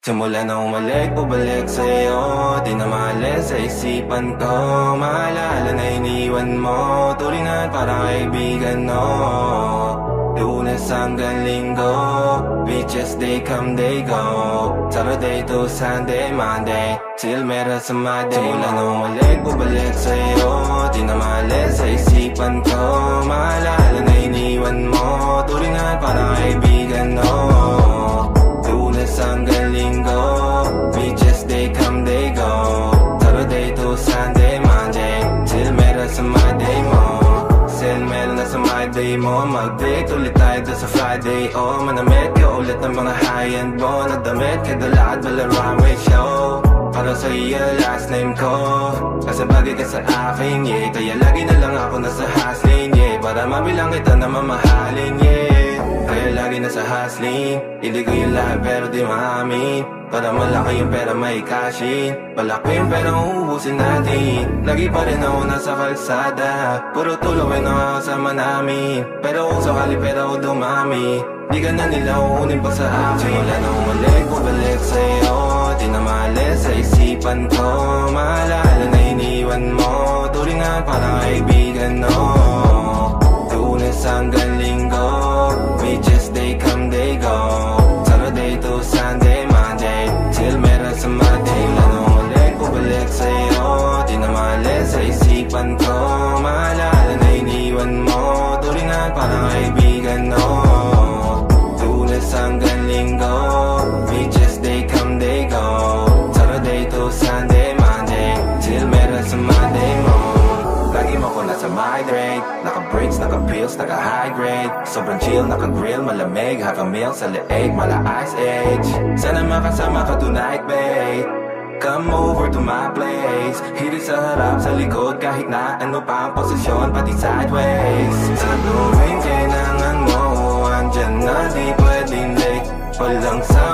Simula na umalik, bubalik sa'yo. Di na maalis sa isipan ko. Maalala na iniwan mo. Turingan parang kaibigan, no. Lunes hanggang Linggo, beaches they come, they go. Saturday to Sunday, Monday, till meron sa Monday. Simula na umalik, bubalik sa'yo. Di na maalis sa isipan ko. Maalala na iniwan mo. Turingan parang kaibigan, no. Lunes hanggang Linggo, beaches they come, they go. Saturday to Sunday, Monday, till meron sa Monday mo. Till meron na sa Monday mo. Mag-date ulit tayo doon sa Friday. Oh, manamit ka ulit ng mga high-end mo. Nadamit ka dalakad bala runway show. Para sa iyo last name ko. Kasi bagay ka sa akin, yeah. Kaya lagi na lang ako nasa hustling, yeah. Para mabilang kita na mamahalin, yeah. Kaya lagi nasa hustling. Hindi ko yung lahat pero di maamin. Para malaki yung pera may cashin. Malaki yung pera uubusin natin. Lagi pa rin ako nasa kalsada. Puro tulawin ang kasama namin. Pero kung sakali pera ko dumami, di ka na nila uunin pa sa akin. Simula na umalik, bubalik sa'yo. Di na maalis sa isipan ko. Maalala na iniwan mo. Turingan parang kaibigan, no. Lunes hanggang Linggo, beaches they come, they go. Saturday to Sunday, Monday, till meron sa Monday. Lalo ulit, bubalik sa'yo. Di na maalis sa isipan ko. Maalala na iniwan mo. Turingan parang kaibigan, no. Lunes hanggang Linggo, beaches they come, they go. Saturday to Sunday, Monday, till meron sa Monday mo. Lagi mo ko nasa migrate. Naka-breaks, naka-pills, naka-high grade. Sobrang chill, naka-grill, malamig. Half a meal sa leeg, mala ice age. Sana makasama ka tonight, babe. Come over to my place. Hirit sa harap, sa likod, kahit na ano pa ang posisyon, pati sideways. Sa luwing kailangan mo, andyan na di pwedeng late. Walang sa